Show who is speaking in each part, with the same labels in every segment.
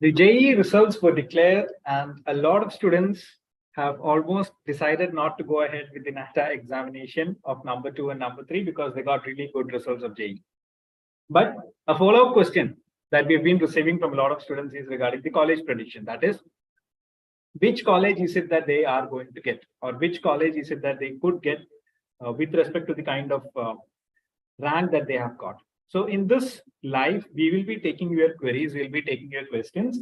Speaker 1: The JEE results were declared, and a lot of students have almost decided not to go ahead with the NATA examination of number 2 and number 3 because they got really good results of JEE. But a follow-up question that we've been receiving from a lot of students is regarding the college prediction. That is, which college is it that they are going to get, or which college is it that they could get with respect to the kind of rank that they have got. So in this live, we will be taking your queries, we'll be taking your questions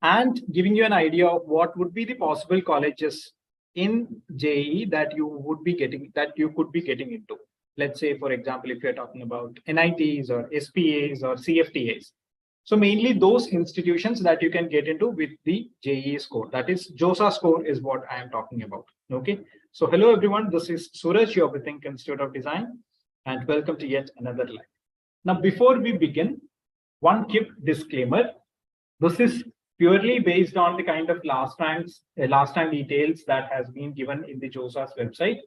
Speaker 1: and giving you an idea of what would be the possible colleges in JEE that you would be getting, that you could be getting into. Let's say, for example, if you're talking about NITs or SPAs or CFTIs. So mainly those institutions that you can get into with the JEE score. That is, JOSA score is what I am talking about. Okay. So hello everyone, this is Suraj, your THiNC Institute of Design, and welcome to yet another live. Now, before we begin, one quick disclaimer. This is purely based on the kind of last time details that has been given in the JOSA's website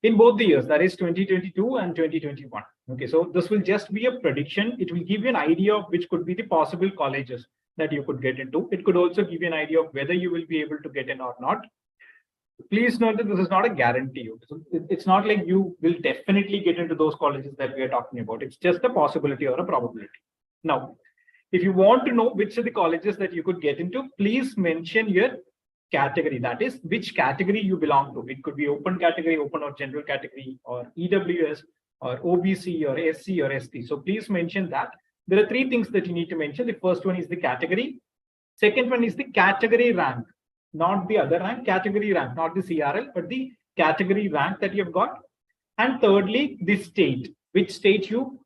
Speaker 1: in both the years, that is 2022 and 2021. Okay, so this will just be a prediction. It will give you an idea of which could be the possible colleges that you could get into. It could also give you an idea of whether you will be able to get in or not. Please note that this is not a guarantee. So it's not like you will definitely get into those colleges that we are talking about. It's just a possibility or a probability. Now, if you want to know which are the colleges that you could get into, please mention your category. That is, which category you belong to. It could be open category, open or general category, or EWS, or OBC, or SC, or ST. So please mention that. There are three things that you need to mention. The first one is the category. Second one is the category rank. Not the other rank, category rank, not the CRL, but the category rank that you've got. And thirdly, the state, which state you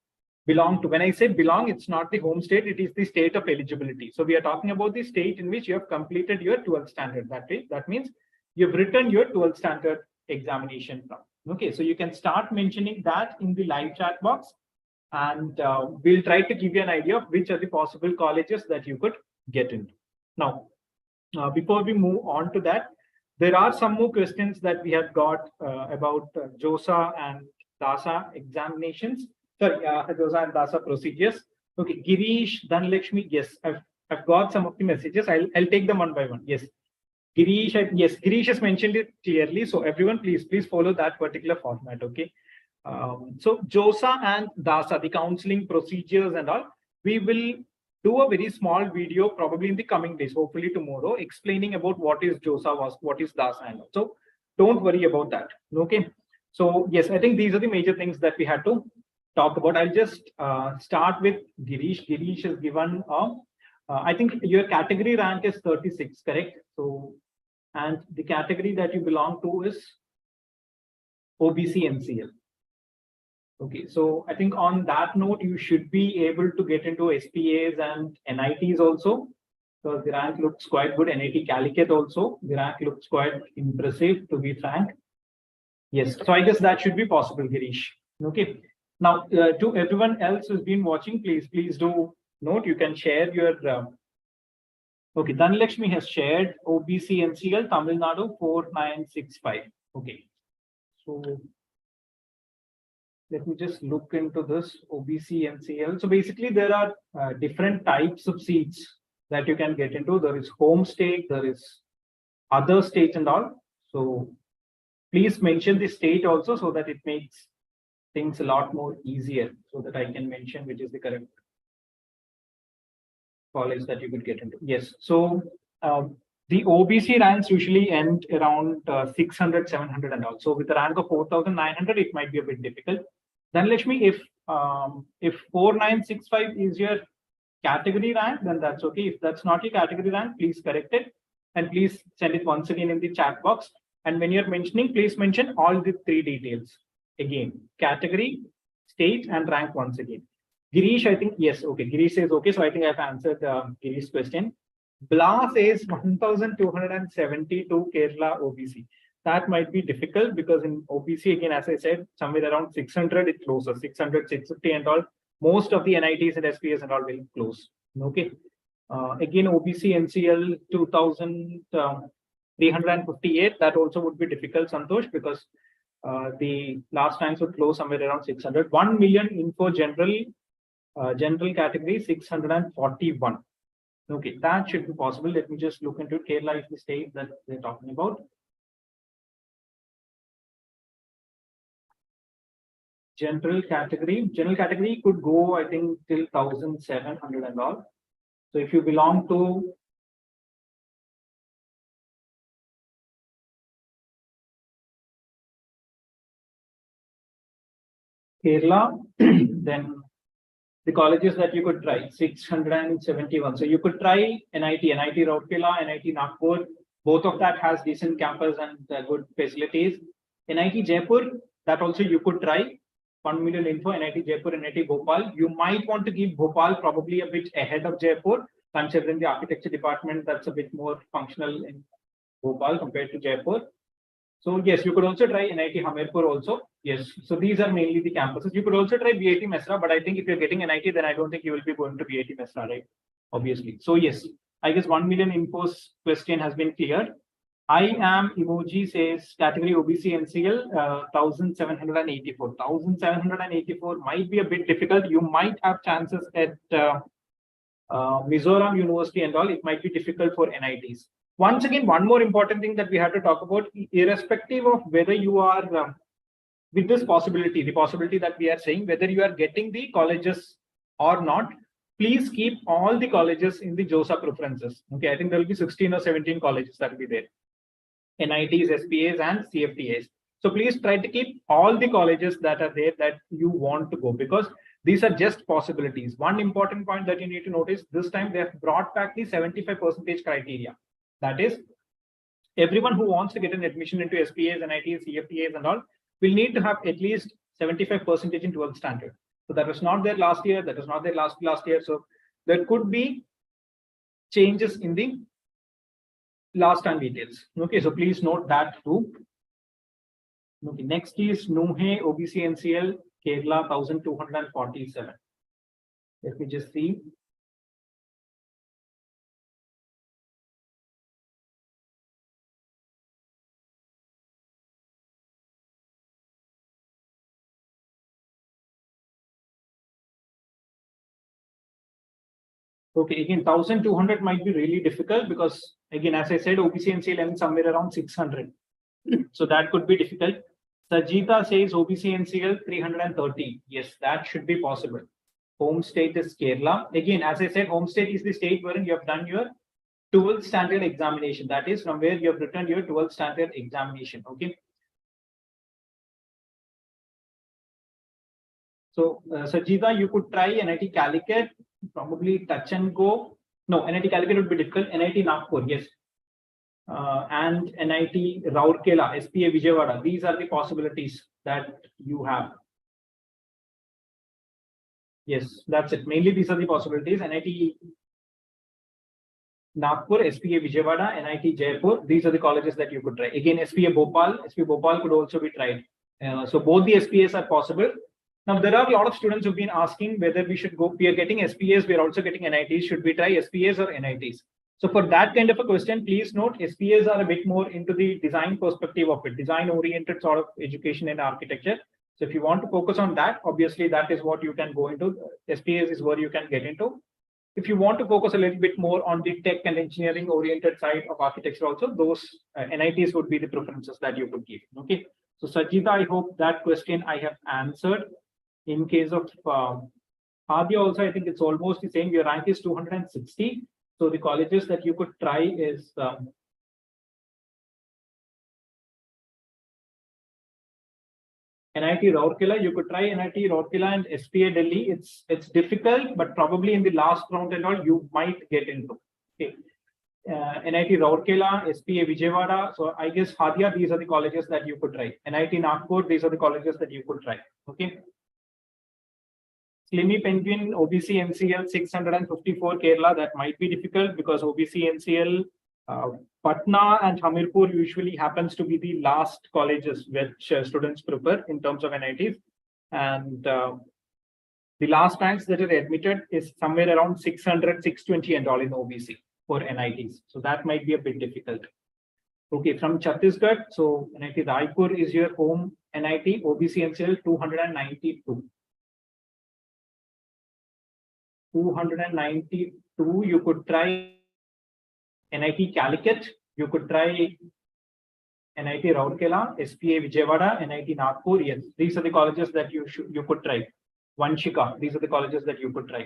Speaker 1: belong to. When I say belong, it's not the home state, it is the state of eligibility. So we are talking about the state in which you have completed your 12th standard. That means you've written your 12th standard examination from. Okay, so you can start mentioning that in the live chat box, and we'll try to give you an idea of which are the possible colleges that you could get into. Now, before we move on to that, there are some more questions that we have got about JOSA and DASA examinations. Sorry, JOSA and DASA procedures. Okay, Girish, Dhanlakshmi, yes, I've got some of the messages. I'll take them one by one. Yes, Girish, yes, Girish has mentioned it clearly. So everyone, please follow that particular format. Okay. So JOSA and DASA, the counseling procedures and all, we will do a very small video probably in the coming days, hopefully tomorrow, explaining about what is JOSA, what is DASA, and so don't worry about that. Okay. So yes, I think these are the major things that we had to talk about. I'll just start with Girish. Girish has given, I think your category rank is 36, correct? So, and the category that you belong to is OBC NCL. Okay, so I think on that note, you should be able to get into SPAs and NITs also, because the rank looks quite good. NIT Calicut also, the rank looks quite impressive, to be frank. Yes, so I guess that should be possible, Girish. Okay, now to everyone else who's been watching, please do note, you can share your, okay, Dhanlakshmi has shared OBC NCL, Tamil Nadu 4965. Okay, so let me just look into this OBC NCL. So basically there are different types of seats that you can get into. There is home state, there is other states and all. So please mention the state also, so that it makes things a lot more easier, so that I can mention which is the correct college that you could get into. Yes, so the OBC ranks usually end around 600, 700 and all. So with a rank of 4,900, it might be a bit difficult. Then Lakshmi, if 4965 is your category rank, then that's okay. If that's not your category rank, please correct it and please send it once again in the chat box. And when you're mentioning, please mention all the three details again: category, state, and rank once again. Girish, I think, yes, okay. Girish says okay, so I think I've answered Girish's question. Bla says 1,272 Kerala OBC. That might be difficult because in OBC, again, as I said, somewhere around 600, it closes, 600, 650 and all. Most of the NITs and SPS and all will close. Okay. Again, OBC NCL 2,358, that also would be difficult, Santosh, because the last times would close somewhere around 600. 1 million info general category 641. Okay, that should be possible. Let me just look into Kerala is the state that they're talking about. General category could go, I think, till 1,700 and all. So if you belong to Kerala, then the colleges that you could try 671. So you could try NIT Rourkela, NIT Nagpur. Both of that has decent campus and good facilities. NIT Jaipur, that also you could try. 1 million info, NIT Jaipur, NIT Bhopal. You might want to give Bhopal probably a bit ahead of Jaipur, considering the architecture department that's a bit more functional in Bhopal compared to Jaipur. So yes, you could also try NIT Hamirpur also. Yes, so these are mainly the campuses. You could also try B.IT Mesra, but I think if you're getting NIT, then I don't think you will be going to B.IT Mesra, right? Obviously. So yes, I guess 1 million infos question has been cleared. I am emoji says category OBC NCL 1784. 1784 might be a bit difficult. You might have chances at Mizoram University and all. It might be difficult for NITs. Once again, one more important thing that we have to talk about, irrespective of whether you are with this possibility, the possibility that we are saying, whether you are getting the colleges or not, please keep all the colleges in the JOSA preferences. Okay, I think there will be 16 or 17 colleges that will be there. NITs, SPAs, and CFTIs. So please try to keep all the colleges that are there that you want to go, because these are just possibilities. One important point that you need to notice, this time they have brought back the 75% criteria. That is, everyone who wants to get an admission into SPAs, NITs, CFTAs and all will need to have at least 75% in 12th standard. So that was not there last year, that was not there last year. So there could be changes in the last time details. Okay, so please note that too. Okay, next is Nuhe OBC NCL Kerala 1247. Let me just see. Okay, again, 1200 might be really difficult because, again, as I said, OBC NCL ends somewhere around 600. So that could be difficult. Sajita says OBC NCL 330. Yes, that should be possible. Home state is Kerala. Again, as I said, home state is the state wherein you have done your 12th standard examination. That is from where you have written your 12th standard examination. Okay. So, Sajita, you could try NIT Calicut, probably touch and go. No, NIT Calicut would be difficult. NIT Nagpur, yes. And NIT Rourkela, SPA Vijayawada. These are the possibilities that you have. Yes, that's it. Mainly these are the possibilities. NIT Nagpur, SPA Vijayawada, NIT Jaipur. These are the colleges that you could try. Again, SPA Bhopal could also be tried. So both the SPAs are possible. Now, there are a lot of students who've been asking whether we should go. We are getting SPAs, we are also getting NITs. Should we try SPAs or NITs? So for that kind of a question, please note SPAs are a bit more into the design perspective of it, design-oriented sort of education and architecture. So if you want to focus on that, obviously that is what you can go into. SPAs is where you can get into. If you want to focus a little bit more on the tech and engineering oriented side of architecture also, those NITs would be the preferences that you could give. Okay. So Sajita, I hope that question I have answered. In case of Adya also, I think it's almost the same. Your rank is 260. So the colleges that you could try is NIT Rourkela. You could try NIT Rourkela and SPA Delhi. It's difficult, but probably in the last round and all, you might get into. Okay. NIT Rourkela, SPA Vijayawada. So I guess Hadia, these are the colleges that you could try. NIT Nagpur, these are the colleges that you could try. Okay. Slimy Penguin, OBC NCL 654 Kerala, that might be difficult because OBC NCL, Patna and Hamirpur usually happens to be the last colleges which students prefer in terms of NITs. And the last ranks that are admitted is somewhere around 600, 620 and all in OBC for NITs. So that might be a bit difficult. Okay, from Chhattisgarh, so NIT Raipur is your home NIT, OBC NCL 292. 292, you could try NIT Calicut, you could try NIT Rourkela, SPA Vijayawada, NIT Nagpur. Yes, these are the colleges that you could try. Vanshika, these are the colleges that you could try.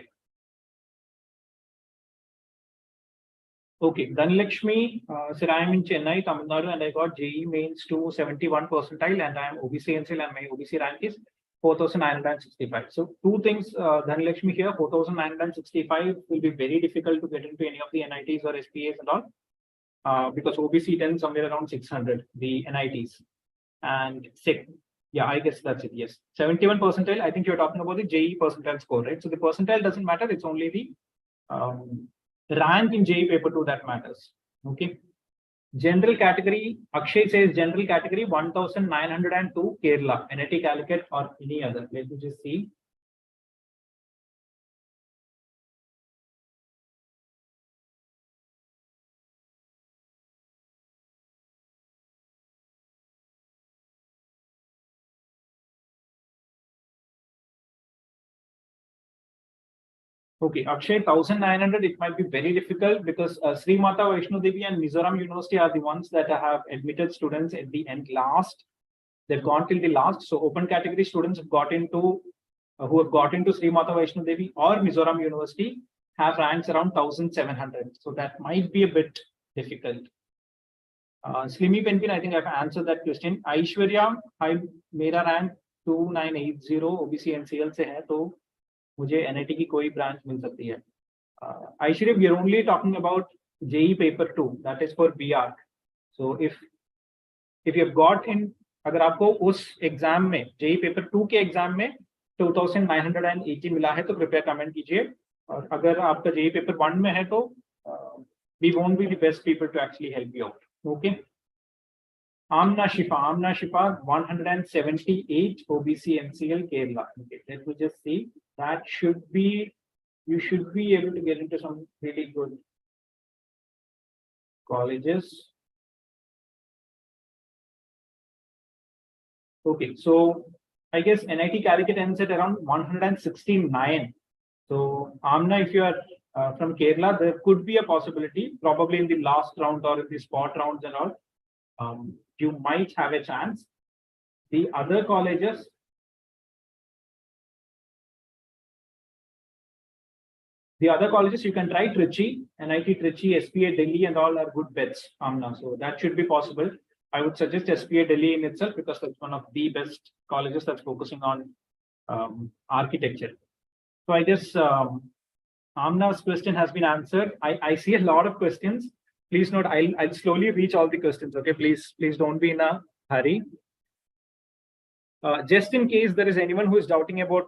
Speaker 1: Okay, Dhanlakshmi, sir, I am in Chennai, Tamil Nadu, and I got JEE mains to 71 percentile, and I am OBC NCL, and my OBC rank is 4,965. So two things, Dhanlakshmi here, 4,965 will be very difficult to get into any of the NITs or SPAs and all, because OBC tends somewhere around 600, the NITs. And yeah, I guess that's it. Yes, 71 percentile. I think you're talking about the JEE percentile score, right? So the percentile doesn't matter. It's only the rank in JEE paper 2 that matters. Okay. General category, Akshay says general category 1902 Kerala, NIT Calicut or any other. Let me just see. Okay, Akshay, 1900, it might be very difficult because Sri Mata Vaishno Devi and Mizoram University are the ones that have admitted students at the end last. They've gone till the last. So open category students have got into, who have got into Sri Mata Vaishno Devi or Mizoram University have ranks around 1700. So that might be a bit difficult. Slimy Penguin, I think I've answered that question. Aishwarya, मेरा rank 2980 OBC NCL से है, तो मुझे NIT की कोई branch मिल सकती है. Aishwarya, we are only talking about JEE paper 2, that is for B.Arch. So if you have got in, अगर आपको उस एग्जाम में JEE paper 2 के एग्जाम में 2980 मिला है तो कृपया कमेंट कीजिए, और अगर आपका JEE paper 1 में है तो we won't be the best people to actually help you out. Okay. Amna Shifa 178 OBC NCL Kerala. Okay, let me just see. That should be, you should be able to get into some really good colleges. Okay, so I guess NIT Calicut ends at around 169. So Amna, if you are from Kerala, there could be a possibility, probably in the last round or in the spot rounds and all, you might have a chance. The other colleges, you can try Trichy, NIT Trichy, SPA Delhi and all are good bets, Amna. So that should be possible. I would suggest SPA Delhi in itself because that's one of the best colleges that's focusing on architecture. So I guess Amna's question has been answered. I see a lot of questions. Please note, I'll slowly reach all the questions. Okay, please don't be in a hurry. Just in case there is anyone who is doubting about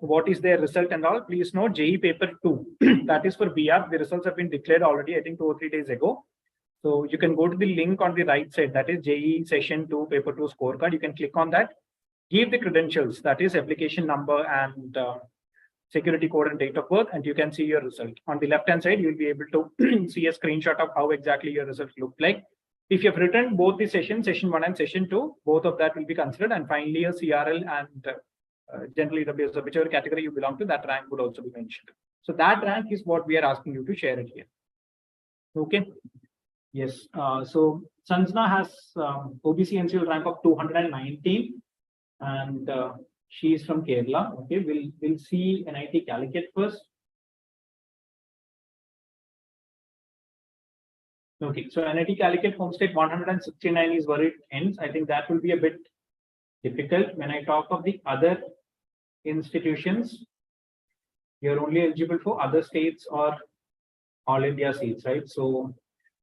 Speaker 1: what is their result and all, please note JEE paper 2, that is for B.Arch. The results have been declared already, I think 2 or 3 days ago. So you can go to the link on the right side, that is JEE session 2 paper 2 scorecard. You can click on that, give the credentials, that is application number and security code and date of birth, and you can see your result. On the left hand side, you'll be able to see a screenshot of how exactly your results look like. If you have written both the session 1 and session 2, both of that will be considered, and finally a CRL and general EWS, so whichever category you belong to, that rank would also be mentioned. So that rank is what we are asking you to share it here. Okay. Yes. So Sanjana has OBC NCL rank of 219, and she is from Kerala. Okay, we'll see NIT Calicut first. Okay, so NIT Calicut home state 169 is where it ends. I think that will be a bit difficult. When I talk of the other institutions, you're only eligible for other states or all India seats, right? So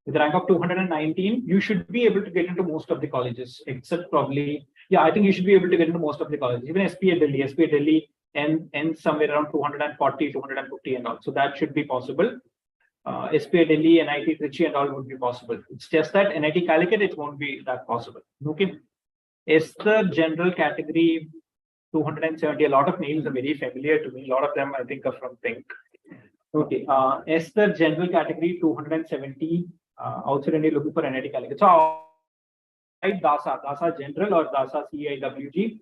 Speaker 1: with a rank of 219, you should be able to get into most of the colleges, except probably, yeah, I think you should be able to get into most of the colleges. Even SPA Delhi ends somewhere around 240, 250 and all. So that should be possible. SPA Delhi, NIT Trichy and all would be possible. It's just that NIT Calicut, it won't be that possible. Okay. Esther general category 270. A lot of names are very familiar to me. A lot of them I think are from THiNC. Okay. Esther general category 270. Outside India looking for NIT Calicut. So right, DASA general or DASA CIWG.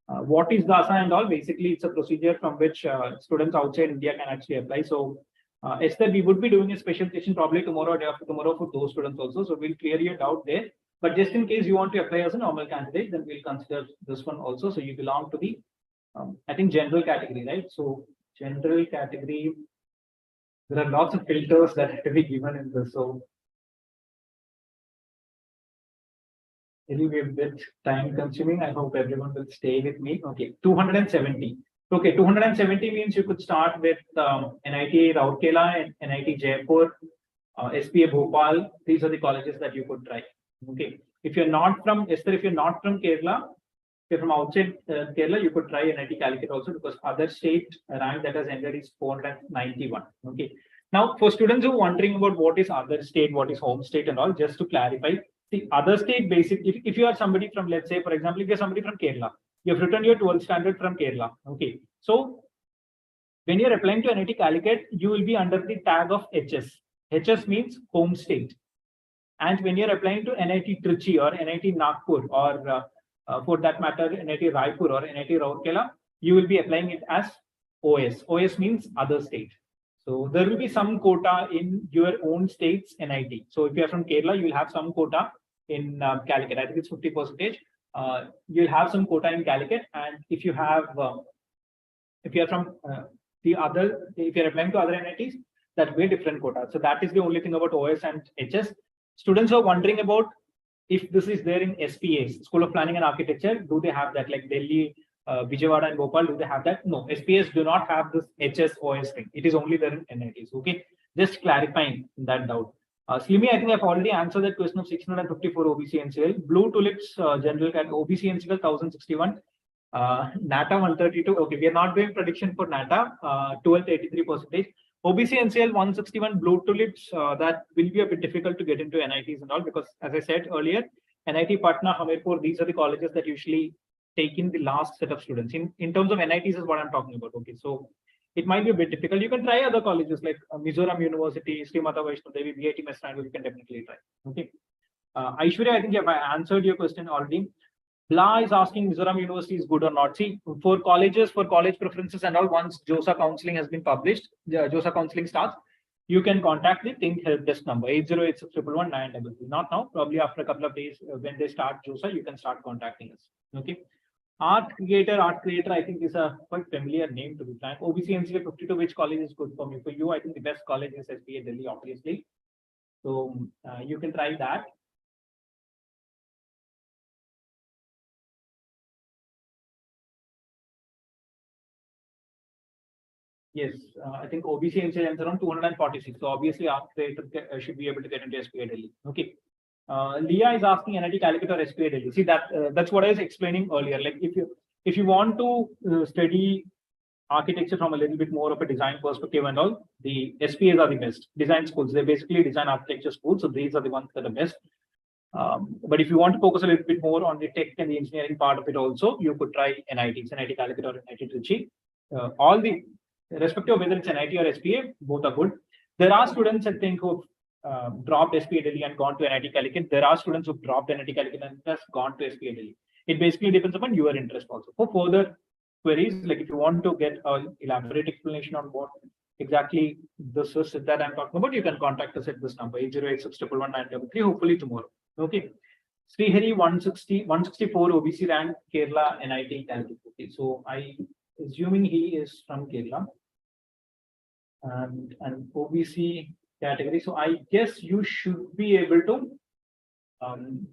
Speaker 1: What is DASA and all? Basically, it's a procedure from which students outside India can actually apply. So, Esther, we would be doing a special session probably tomorrow or day after tomorrow for those students also. So, we'll clear your doubt there. But just in case you want to apply as a normal candidate, then we'll consider this one also. So, you belong to the, I think, general category, right? So, general category, there are lots of filters that have to be given in this. So, anyway, a bit time consuming. I hope everyone will stay with me. Okay, 270. Okay, 270 means you could start with NIT Rourkela and NIT Jaipur, SPA Bhopal. These are the colleges that you could try. Okay, if you're not from Esther, if you're not from Kerala, if you're from outside Kerala, you could try NIT Calicut also, because other state rank that has ended is 491. Okay, now for students who are wondering about what is other state, what is home state and all, just to clarify, the other state basic, if you are somebody from, let's say, for example, if you're somebody from Kerala, you've written your 12th standard from Kerala. Okay, so when you're applying to NIT Calicut, you will be under the tag of HS. HS means home state. And when you're applying to NIT Trichy or NIT Nagpur, or for that matter, NIT Raipur or NIT Rourkela, you will be applying it as OS. OS means other state. So there will be some quota in your own state's NIT. So if you are from Kerala, you will have some quota in Calicut. I think it's 50%. You'll have some quota in Calicut, and if you have, if you are from the other, if you're applying to other NITs, that will be a different quota. So that is the only thing about OS and HS. Students are wondering about if this is there in SPAs, School of Planning and Architecture. Do they have that? Like Delhi, Vijayawada and Bhopal, do they have that? No, SPAs do not have this HS OS thing. It is only there in NITs. Okay, just clarifying that doubt. Slimy, I think I've already answered that question of 654 OBC NCL. Blue Tulips General OBC NCL 1061. NATA 132. Okay, we are not doing prediction for NATA. 1283%. OBC NCL 161 Blue Tulips, that will be a bit difficult to get into NITs and all, because as I said earlier, NIT Patna, Hamirpur, these are the colleges that usually take in the last set of students. In terms of NITs is what I'm talking about. Okay, so it might be a bit difficult. You can try other colleges like Mizoram University, Sri Mata Vaishno Devi, BIT Mesrang, you can definitely try. Okay, Aishwarya, I think if I answered your question already. Bla is asking Mizoram University is good or not. See, for colleges, for college preferences and all, once JOSA counseling has been published, JOSA counseling starts, you can contact the THiNC help desk number 8086111. Not now, probably after a couple of days when they start JOSA, you can start contacting us. Okay. Art Creator, I think is a quite familiar name to be frank. OBC NCL 52, which college is good for me? For you, I think the best college is SPA Delhi, obviously. So you can try that. Yes, I think OBC NCL ends around 246. So obviously, after should be able to get into SPA Delhi. Okay. Leah is asking NIT Calicut or SPA Delhi. See that that's what I was explaining earlier. Like if you want to study architecture from a little bit more of a design perspective and all, the SPAs are the best design schools. They basically design architecture schools, so these are the ones that are best. But if you want to focus a little bit more on the tech and the engineering part of it also, you could try NITs, NIT Calicut or NIT Trichy. All the respective of whether it's NIT or SPA, both are good. There are students, I think, who dropped SPA Delhi and gone to NIT Calicut. There are students who dropped NIT Calicut and just gone to SPA Delhi. It basically depends upon your interest also. For further queries, like if you want to get an elaborate explanation on what exactly this is that I'm talking about, you can contact us at this number 808611193, hopefully tomorrow. Okay. Srihari 164 OBC rank, Kerala NIT Calicut. Okay, so I assuming he is from Kerala and OBC category. So I guess you should be able to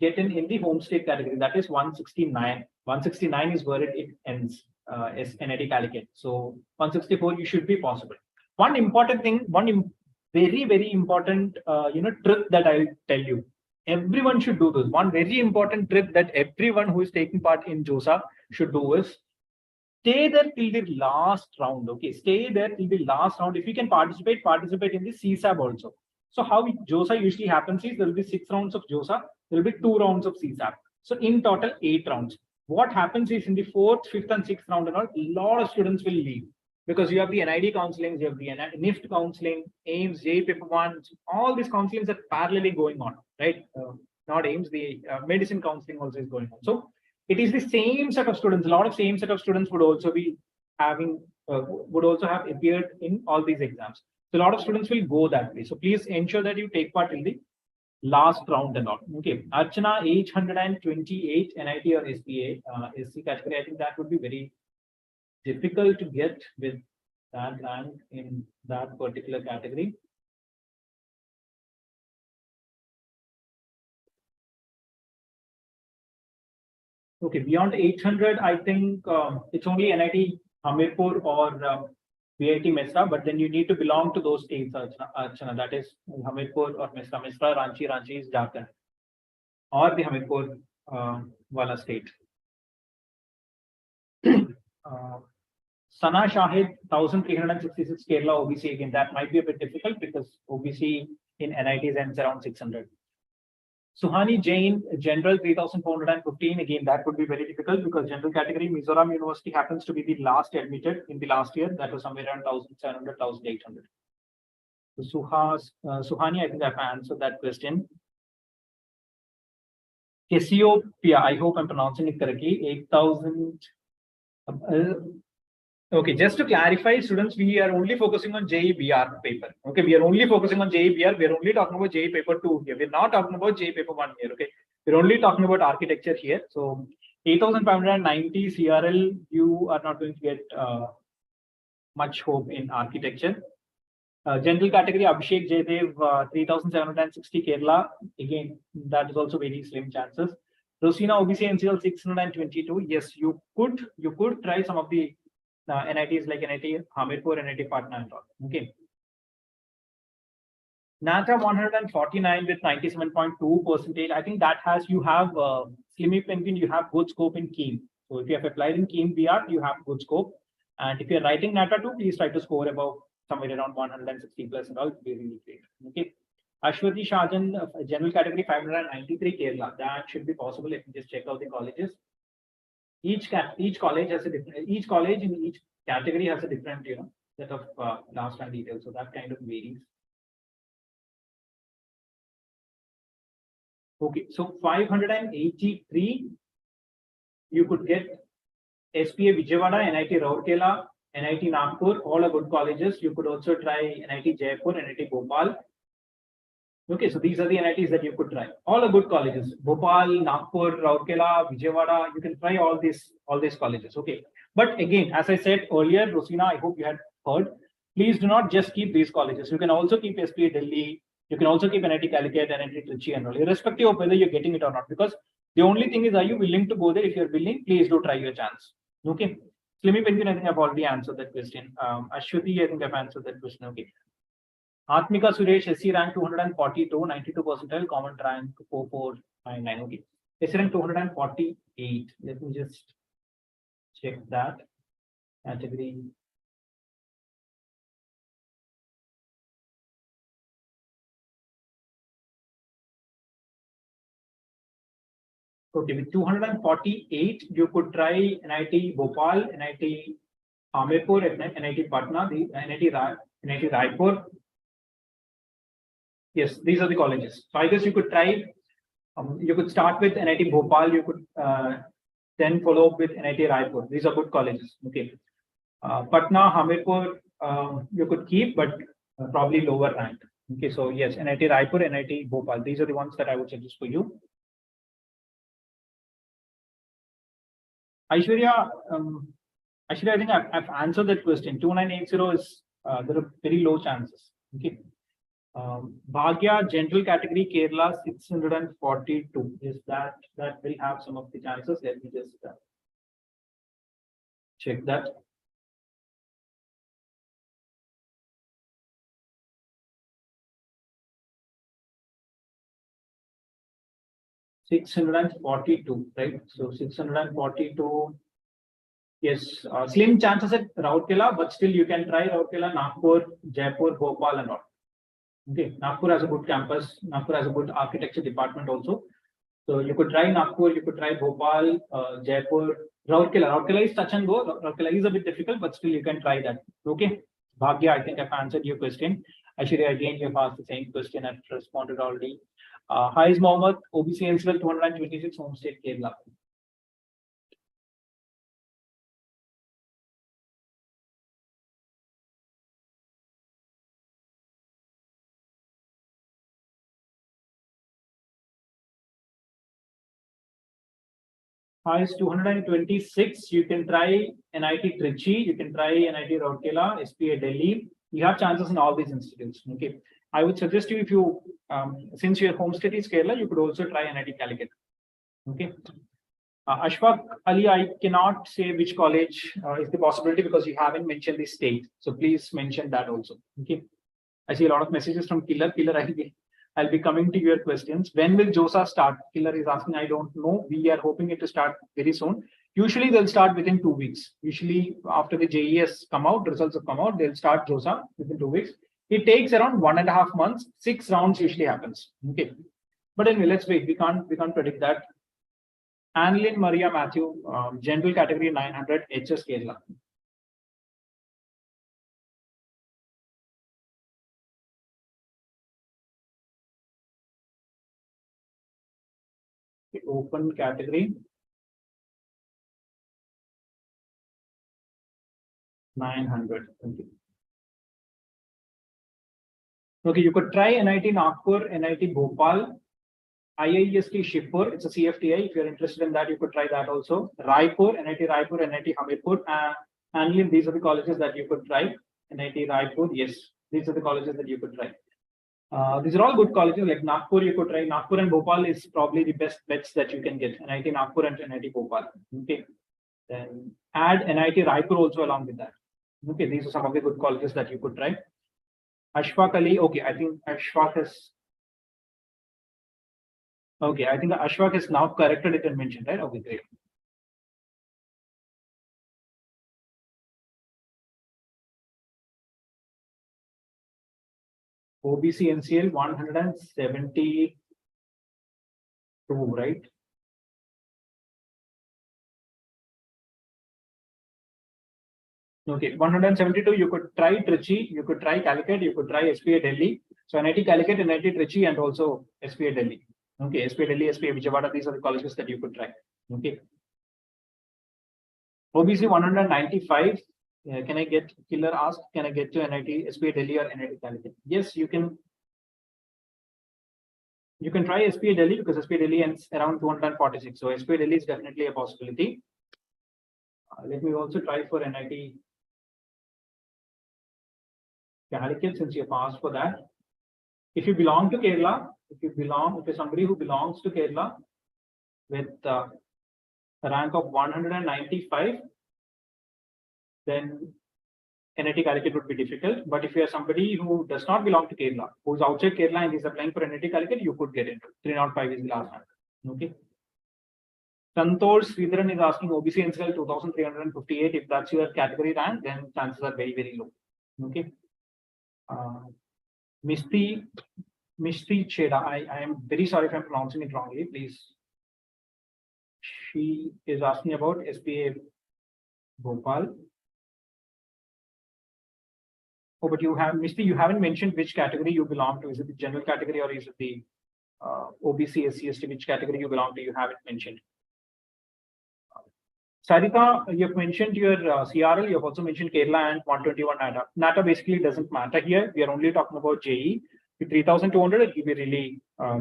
Speaker 1: get in the home state category. That is 169. 169 is where it ends as NIT Calicut. So 164 you should be possible. One important thing, very important trick that I'll tell you. Everyone should do this. One very important trick that everyone who is taking part in JOSA should do is stay there till the last round. Okay, stay there till the last round. If you can participate in the CSAB also. So how JOSA usually happens is there will be 6 rounds of JOSA. There will be 2 rounds of CSAB. So in total 8 rounds. What happens is in the 4th, 5th, and 6th round and all, a lot of students will leave because you have the NID counseling, you have the NIFT counseling, AIMS, JEE Paper 1, all these counselings are parallelly going on, right? Not AIMS, the medicine counseling also is going on. So it is the same set of students. A lot of same set of students would also be having, would also have appeared in all these exams. So a lot of students will go that way. So please ensure that you take part in the last round and all. Okay, Archana 828 NIT or SPA, SC category. I think that would be very difficult to get with that rank in that particular category. Okay, beyond 800, I think it's only NIT Hamirpur or B.Arch Mesra, but then you need to belong to those states, Archana, that is Hamirpur or Mesra. Mesra, Ranchi is Jharkhand, or the Hamirpur wala state. Sana Shahid, 1366 Kerala OBC. Again, that might be a bit difficult because OBC in NITs ends around 600. Suhani Jain, General 3415. Again, that would be very difficult because general category Mizoram University happens to be the last admitted in the last year. That was somewhere around 1700, 1800. So Suhani, I think I've answered that question. Cassiopeia, I hope I'm pronouncing it correctly. 8000. Okay, just to clarify, students, we are only focusing on JEE B.Arch paper. Okay, we are only focusing on JEE B.Arch. We are only talking about JEE paper 2 here. We're not talking about JEE paper 1 here. Okay, we're only talking about architecture here. So 8590 CRL, you are not going to get much hope in architecture. General category Abhishek Jaydev, 3760 Kerala. Again, that is also very slim chances. Rosina OBC NCL 622. Yes, you could try some of the NITs like NIT Hamirpur, NIT Patna and all. Okay. NATA 149 with 97.2%. I think that has, you have Slimy Penguin, you have good scope in Keene. So if you have applied in Keene B.Arch, you have good scope. And if you're writing NATA 2, please try to score above somewhere around 160 plus and all. It will be really great. Okay. Ashwati Shajan, general category 593 Kerala. That should be possible. Let me just check out the colleges. Each college has a different, each college in each category has a different, set of last round details. So that kind of varies. Okay, so 583, you could get SPA Vijayawada, NIT Rourkela, NIT Nagpur, all are good colleges. You could also try NIT Jaipur, NIT Bhopal. Okay, so these are the NITs that you could try. All are good colleges. Bhopal, Nagpur, Rourkela, Vijayawada. You can try all these colleges. Okay, but again, as I said earlier, Rosina, I hope you had heard. Please do not just keep these colleges. You can also keep SPA Delhi. You can also keep NIT Calicut, NIT Trichy, and all, irrespective of whether you're getting it or not. Because the only thing is, are you willing to go there? If you're willing, please do try your chance. Okay. Slimy Penguin, I think I've already answered that question. Ashwati, I think I've answered that question. Okay. Atmika Suresh, SC rank 242, 92 percentile, common rank 4499. Okay. SC rank 248. Let me just check that category. Okay, with 248, you could try NIT Bhopal, NIT Hamirpur, NIT Patna, the NIT Raipur. Yes, these are the colleges. So I guess you could try, you could start with NIT Bhopal, you could then follow up with NIT Raipur. These are good colleges. Okay. Patna, Hamirpur, you could keep, but probably lower rank. Okay, so yes, NIT Raipur, NIT Bhopal. These are the ones that I would suggest for you. Aishwarya, I think I've answered that question. 2980 is, there are very low chances. Okay. Bhagya, general category Kerala 642. Is that will have some of the chances? Let me just check that. $642, right? So 642. Yes, slim chances at Rourkela, but still you can try Rourkela, Nagpur, Jaipur, Bhopal, and all. Okay, Nagpur has a good campus. Nagpur has a good architecture department also. So you could try Nagpur, you could try Bhopal, Jaipur, Rourkela. Rourkela is touch and go. Rourkela is a bit difficult, but still you can try that. Okay, Bhagya, I think I've answered your question. Ashwarya, again, you've asked the same question. I've responded already. Hi, Mohammed, OBC NCL 226, home state Kerala. Highest 226. You can try NIT Trichy, you can try NIT Rourkela, SPA Delhi. You have chances in all these institutes. Okay. I would suggest you, if you, since your home state is Kerala, you could also try NIT Calicut. Okay. Ashfaq Ali, I cannot say which college is the possibility because you haven't mentioned the state. So please mention that also. Okay. I see a lot of messages from Killer. Killer, I'll be coming to your questions. When will JOSA start? Killer is asking, I don't know. We are hoping it to start very soon. Usually they'll start within 2 weeks. Usually after the JES come out, results have come out, they'll start JOSA within 2 weeks. It takes around 1.5 months. 6 rounds usually happens. Okay. But anyway, let's wait. We can't predict that. Annalyn Maria Matthew, general category 900, HS Kerala. Open category 900. Okay, you could try NIT Nagpur, NIT Bhopal, IIST Shibpur. It's a CFTI. If you're interested in that, you could try that also. Raipur, NIT Hamirpur. And these are the colleges that you could try. NIT Raipur, yes, these are the colleges that you could try. These are all good colleges. Like Nagpur, you could try. Nagpur and Bhopal is probably the best bets that you can get. NIT Nagpur and NIT Bhopal. Okay. Then add NIT Raipur also along with that. Okay, these are some of the good colleges that you could try. Ashfaq Ali, okay, I think Ashfaq has. Okay, I think Ashfaq is now corrected it and mentioned, right? Okay, great. OBC NCL 172, right? Okay, 172, you could try Trichy, you could try Calicut, you could try SPA Delhi. So NIT Calicut, NIT Trichy, and also SPA Delhi. Okay, SPA Delhi, SPA Vijayawada, these are the colleges that you could try. Okay. OBC 195, can I get, Killer asked, can I get to NIT, SPA Delhi or NIT Calicut? Yes, you can. You can try SPA Delhi because SPA Delhi ends around 246. So SPA Delhi is definitely a possibility. Let me also try for NIT Calicut since you have asked for that. If you belong to Kerala, if you're somebody who belongs to Kerala with a rank of 195, then NIT Calicut would be difficult. But if you are somebody who does not belong to Kerala, who's outside Kerala and is applying for NIT Calicut, you could get into 305 is the last rank. Okay. Santosh Sridharan is asking OBC NCL 2358. If that's your category rank, then chances are very, very low. Okay. Mishti Cheda, I am very sorry if I'm pronouncing it wrongly, please. She is asking about SPA Bhopal. Oh, but you have, Mishti, you haven't mentioned which category you belong to. Is it the general category or is it the OBC, SC, ST, which category you belong to? You haven't mentioned. Sarita, you have mentioned your CRL, you have also mentioned Kerala and 121 NATA. NATA basically doesn't matter here. We are only talking about JE. With 3,200, it will be really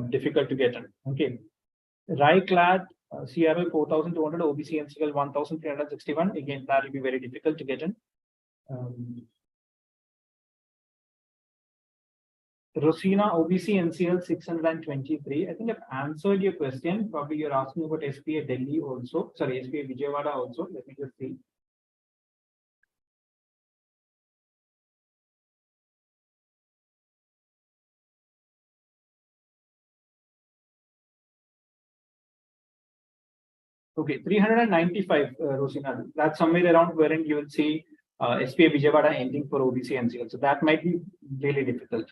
Speaker 1: difficult to get in. Okay. Raiclad, CRL 4,200, OBC NCL 1,361. Again, that will be very difficult to get in. Rosina, OBC NCL 623. I think I've answered your question. Probably you're asking about SPA Delhi also. Sorry, SPA Vijayawada also. Let me just see. Okay, 395, Rosina. That's somewhere around wherein you will see SPA Vijayawada ending for OBC NCL. So that might be really difficult.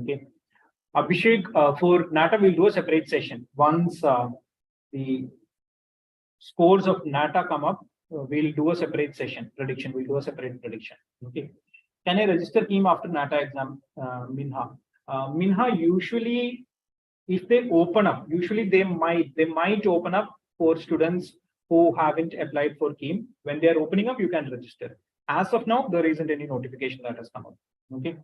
Speaker 1: Okay. Abhishek, for NATA, we'll do a separate session. Once the scores of NATA come up, we'll do a separate session prediction. We'll do a separate prediction. Okay. Can I register KEAM after NATA exam, Minha? Minha, usually, if they open up, usually they might open up for students who haven't applied for KEAM. When they are opening up, you can register. As of now, there isn't any notification that has come up. Okay.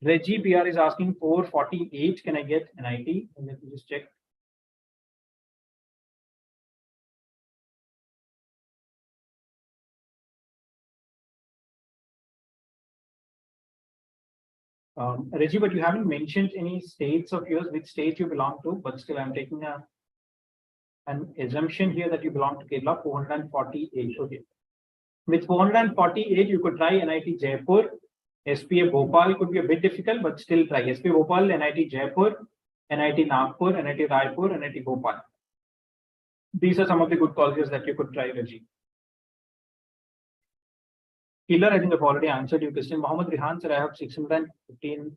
Speaker 1: Reggie PR is asking 448. Can I get NIT? Let me just check. Reggie, but you haven't mentioned any states of yours, which state you belong to, but still I'm taking an assumption here that you belong to Kerala, 448. Okay. With 448, you could try NIT Jaipur. SPA Bhopal could be a bit difficult, but still try. SPA Bhopal, NIT Jaipur, NIT Nagpur, NIT Raipur, NIT Bhopal. These are some of the good colleges that you could try, Reggie. Killer, I think I've already answered your question. Mohammed Rihan, sir, I have 615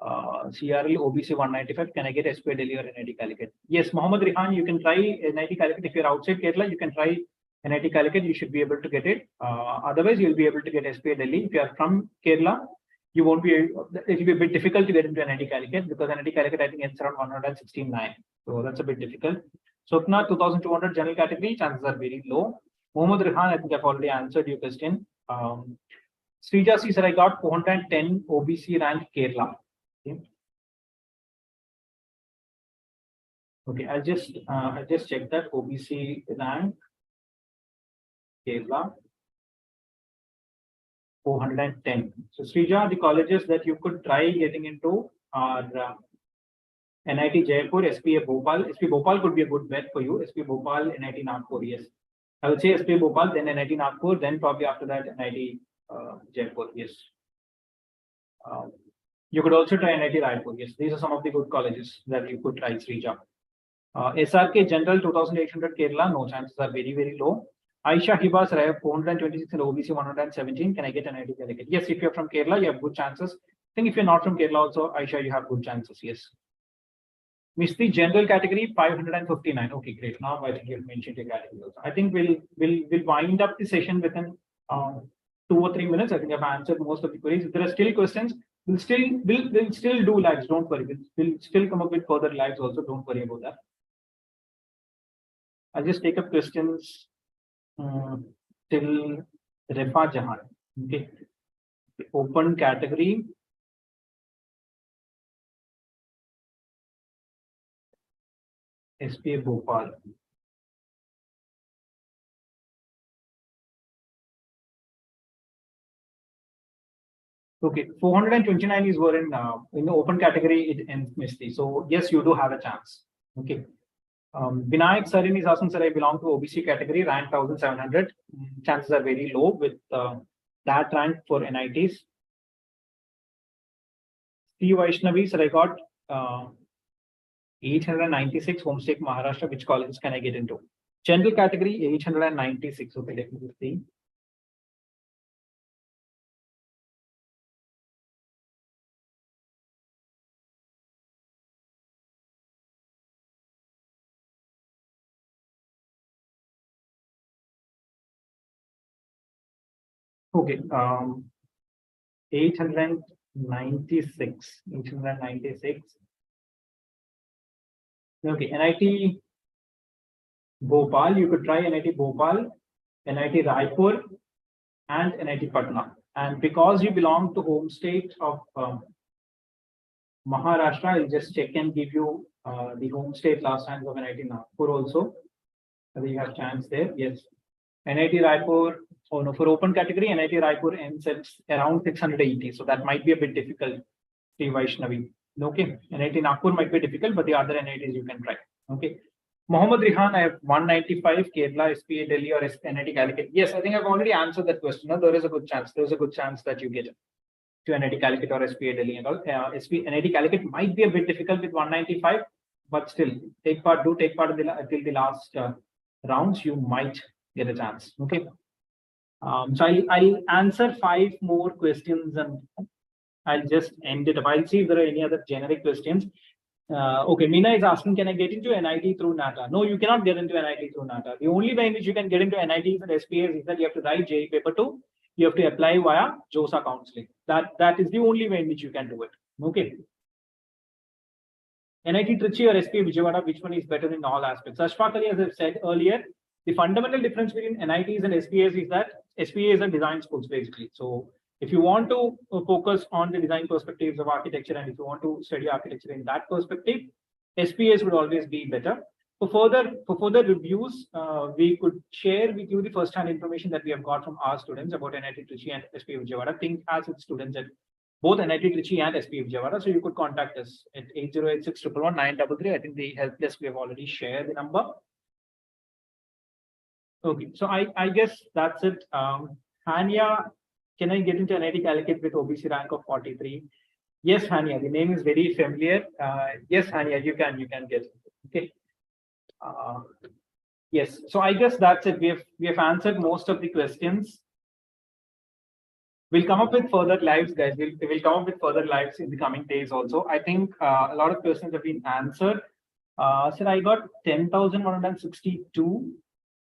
Speaker 1: CRL OBC 195. Can I get SPA Delhi or NIT Calicut? Yes, Mohammed Rihan, you can try NIT Calicut. If you're outside Kerala, you can try NIT Calicut. You should be able to get it. Otherwise, you'll be able to get SPA Delhi. If you are from Kerala, you won't be. It will be a bit difficult to get into NIT Calicut because NIT Calicut I think ends around 169. So that's a bit difficult. Swapna 2200 general category, chances are very low. Mohammed Rihan, I think I've already answered your question. Srija C, sir, I got 410 OBC rank Kerala. Okay, I'll just check that OBC rank Kerala 410. So Srija, the colleges that you could try getting into are NIT Jaipur, SPA Bhopal. SPA Bhopal could be a good bet for you. SPA Bhopal, NIT Nagpur, yes. I would say SPA Bhopal, then NIT Nagpur, then probably after that NIT Jaipur, yes. You could also try NIT Raipur, yes. These are some of the good colleges that you could try, Srija. SRK General 2800 Kerala, no, chances are very, very low. Aisha Hibas, I have 426 and OBC 117. Can I get an NIT Calicut? Yes, if you're from Kerala, you have good chances. I think if you're not from Kerala also, Aisha, you have good chances, yes. Misti General category 559. Okay, great. Now I think you've mentioned your category also. I think we'll wind up the session within 2 or 3 minutes. I think I've answered most of the queries. If there are still questions, we'll still do lives. Don't worry. We'll still come up with further lives also. Don't worry about that. I'll just take up questions till Refa Jahan. Okay. Open category. SPA Bhopal. Okay, 429 is where in the open category it ends Misty. So yes, you do have a chance. Okay. Vinayak Sarin is asking, sir, I belong to OBC category, rank 1700. Chances are very low with that rank for NITs. Steve Vaishnavi, sir, I got 896 homestake Maharashtra. Which colleges can I get into? General category 896. Okay, let me just see. Okay, 896. Okay, NIT Bhopal, you could try NIT Bhopal, NIT Raipur, and NIT Patna. And because you belong to home state of Maharashtra, I'll just check and give you the home state last rank of NIT Nagpur also. I think you have chance there. Yes. NIT Raipur, oh no, for open category, NIT Raipur ends at around 680. So that might be a bit difficult, Steve Vaishnavi. Okay. NIT Nagpur might be difficult, but the other NITs you can try. Okay. Mohammed Rihan, I have 195 Kerala, SPA Delhi or NIT Calicut. Yes, I think I've already answered that question. No, there is a good chance. There is a good chance that you get it to NIT Calicut or SPA Delhi and all. NIT Calicut might be a bit difficult with 195, but still take part until the last rounds. You might get a chance. Okay. So I'll answer 5 more questions and I'll just end it up. I'll see if there are any other generic questions. Okay, Meena is asking, can I get into NIT through NATA? No, you cannot get into NIT through NATA. The only way in which you can get into NITs and SPAs is that you have to write JEE paper 2. You have to apply via JOSA counseling. That is the only way in which you can do it. Okay. NIT Trichy or SPA Vijayawada, which one is better in all aspects? Ashfaq Ali, as I've said earlier, the fundamental difference between NITs and SPAs is that SPA is a design schools basically. So if you want to focus on the design perspectives of architecture and if you want to study architecture in that perspective, SPAs would always be better. For further reviews, we could share with you the first-hand information that we have got from our students about NIT Trichy and SPA Vijayawada. THiNC has its students at both NIT Trichy and SPF Javara. So you could contact us at 8086 111 933. I think the help desk we have already shared the number. Okay, so I guess that's it. Hania, can I get into NIT Calicut with OBC rank of 43? Yes, Hania, the name is very familiar. Yes, Hania, you can get it. Okay. Yes, so I guess that's it. We have answered most of the questions. We'll come up with further lives, guys. We'll come up with further lives in the coming days also. I think a lot of questions have been answered. So I got 10,162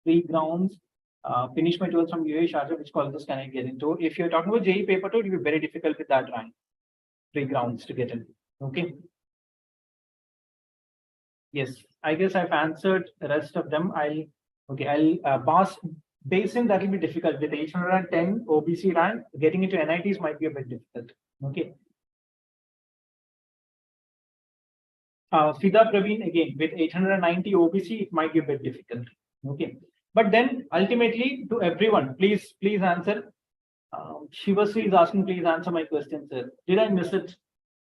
Speaker 1: free grounds. Finished my 12th from UAE Sharjah. Which colleges can I get into? If you're talking about JEE paper 2, it will be very difficult with that rank. Free grounds to get in. Okay. Yes, I guess I've answered the rest of them. I'll pass. Basin, that will be difficult. With 810 OBC rank, getting into NITs might be a bit difficult. Okay. Fida Praveen, again, with 890 OBC, it might be a bit difficult. Okay. But then ultimately, to everyone, please answer. Shivasri is asking, please answer my question, sir. Did I miss it?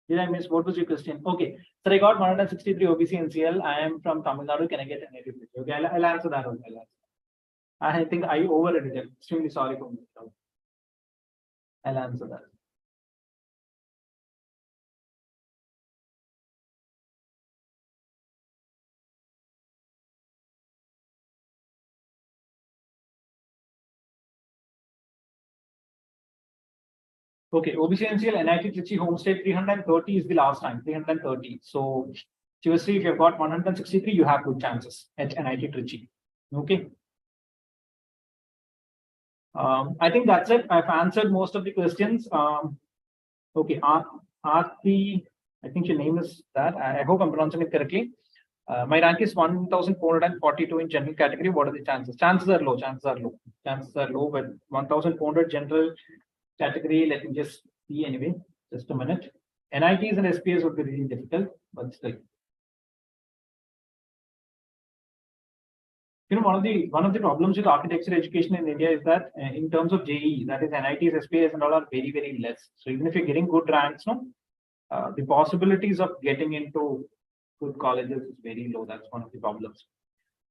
Speaker 1: Did I miss? What was your question? Okay. So I got 163 OBC NCL. I am from Tamil Nadu. Can I get NIT? Okay, I'll answer that also. I think I over-edited. Extremely sorry for me. I'll answer that. Okay, OBC NCL NIT Trichy home state 330 is the last time, 330. So seriously, if you've got 163, you have good chances at NIT Trichy. Okay. I think that's it. I've answered most of the questions. Okay, Aarti, I think your name is that. I hope I'm pronouncing it correctly. My rank is 1,442 in general category. What are the chances? Chances are low. Chances are low. Chances are low. But 1,400 general category. Let me just see anyway. Just a minute. NITs and SPS would be really difficult, but still. You know, one of the problems with architecture education in India is that in terms of JEE, that is NITs, SPS, and all are very, very less. So even if you're getting good ranks, no, the possibilities of getting into good colleges is very low. That's one of the problems.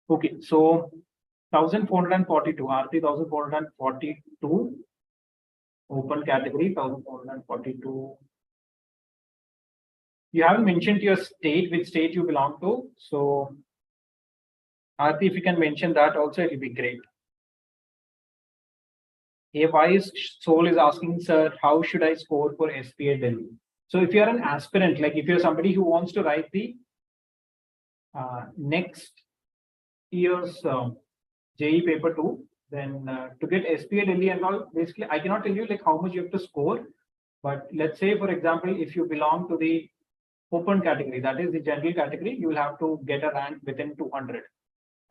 Speaker 1: Okay, so 1,442, Aarti 1,442, open category 1,442. You haven't mentioned your state, which state you belong to. So Aarti, if you can mention that also, it will be great. A wise soul is asking, sir, how should I score for SPA Delhi? So if you're an aspirant, like if you're somebody who wants to write the next year's JEE paper 2, then to get SPA Delhi and all, basically, I cannot tell you like how much you have to score. But let's say, for example, if you belong to the open category, that is the general category, you will have to get a rank within 200.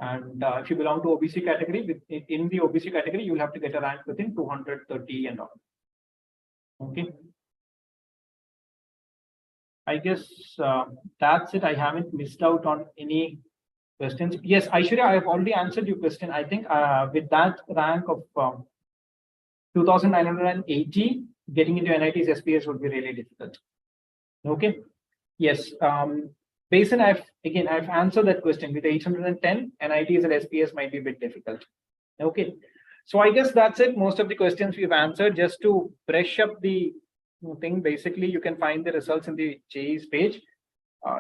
Speaker 1: And if you belong to OBC category, in the OBC category, you will have to get a rank within 230 and all. Okay. I guess that's it. I haven't missed out on any questions. Yes, Aishwarya, I have already answered your question. I think with that rank of 2,980, getting into NITs SPS would be really difficult. Okay. Yes. Basin, I've answered that question with 810. NITs and SPS might be a bit difficult. Okay. So I guess that's it. Most of the questions we've answered. Just to brush up the thing, basically, you can find the results in the JEE's page.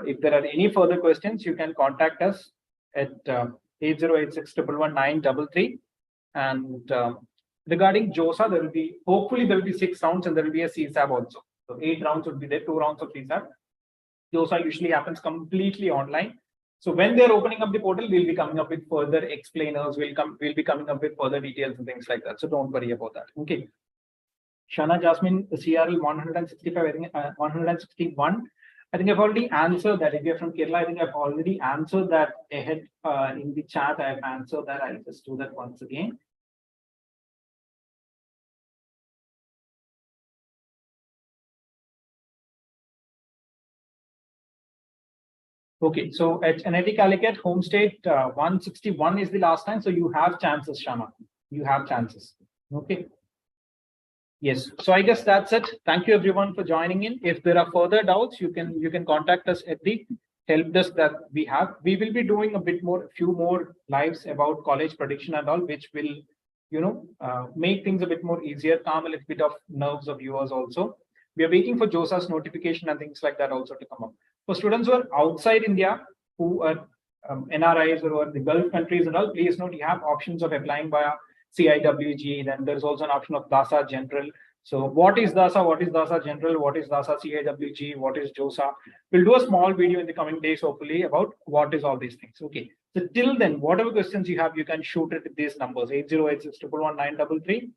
Speaker 1: If there are any further questions, you can contact us at 8086 111 933. And regarding JOSA, there will be, hopefully there will be 6 rounds and there will be a CSAB also. So 8 rounds would be there, 2 rounds of CSAB. JOSA usually happens completely online. So when they're opening up the portal, we'll be coming up with further explainers. We'll be coming up with further details and things like that. So don't worry about that. Okay. Shana Jasmine, CRL 165, I think 161. I think I've already answered that. If you're from Kerala, I think I've already answered that ahead in the chat. I've answered that. I'll just do that once again. Okay, so at NIT Calicut, home state 161 is the last time. So you have chances, Shama. You have chances. Okay. Yes. So I guess that's it. Thank you everyone for joining in. If there are further doubts, you can contact us at the help desk that we have. We will be doing a few more lives about college prediction and all, which will, make things a bit more easier, calm a little bit of nerves of viewers also. We are waiting for JOSA's notification and things like that also to come up. For students who are outside India, who are NRIs or who are the Gulf countries and all, please note you have options of applying via CIWG. Then there's also an option of DASA General. So what is DASA? What is DASA General? What is DASA CIWG? What is JOSA? We'll do a small video in the coming days, hopefully, about what is all these things. Okay. So till then, whatever questions you have, you can shoot it at these numbers, 8086111933.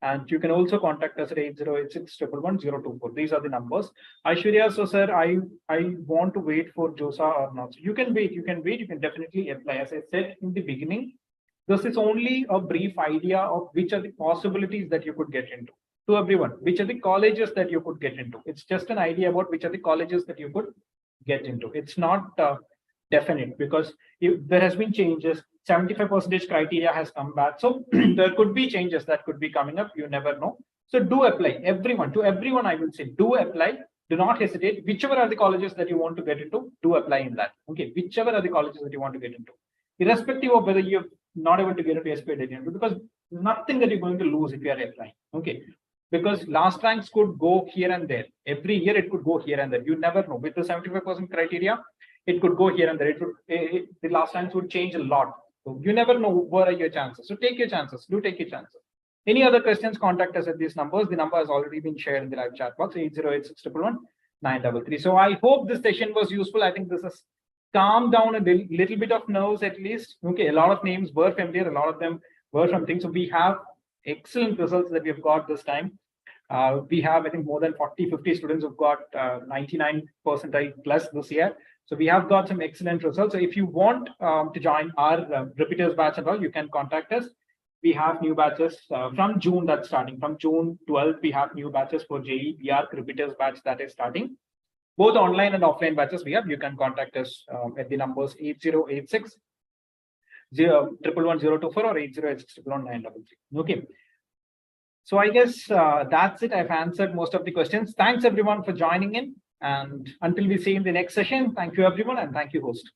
Speaker 1: And you can also contact us at 8086111024. These are the numbers. Aishwarya, so sir, I want to wait for JOSA or not. So you can wait, you can definitely apply. As I said in the beginning, this is only a brief idea of which are the possibilities that you could get into. To everyone, which are the colleges that you could get into. It's just an idea about which are the colleges that you could get into. It's not definite, because there has been changes. 75% criteria has come back. So there could be changes that could be coming up. You never know. So do apply. To everyone, I will say, do apply. Do not hesitate. Whichever are the colleges that you want to get into, do apply in that. Okay, whichever are the colleges that you want to get into, irrespective of whether you're not able to get into SPI, because nothing that you're going to lose if you are applying. Okay, because last ranks could go here and there. Every year it could go here and there. You never know. With the 75% criteria, it could go here and there. The last ranks would change a lot. So you never know what are your chances. So take your chances. Do take your chances. Any other questions, contact us at these numbers. The number has already been shared in the live chat box, 8086111933. So I hope this session was useful. I think this has calmed down a little bit of nerves at least. Okay, a lot of names were familiar. A lot of them were from things. So we have excellent results that we've got this time. We have, I think, more than 40-50 students who've got 99 percentile plus this year. So we have got some excellent results. So if you want to join our repeaters batch and all, you can contact us. We have new batches from June that's starting. From June 12th, we have new batches for JEE B.Arch repeaters batch that is starting. Both online and offline batches we have. You can contact us at the numbers 8086 111024 or 8086 111933. Okay. So I guess that's it. I've answered most of the questions. Thanks everyone for joining in. And until we see in the next session, thank you everyone, and thank you, host.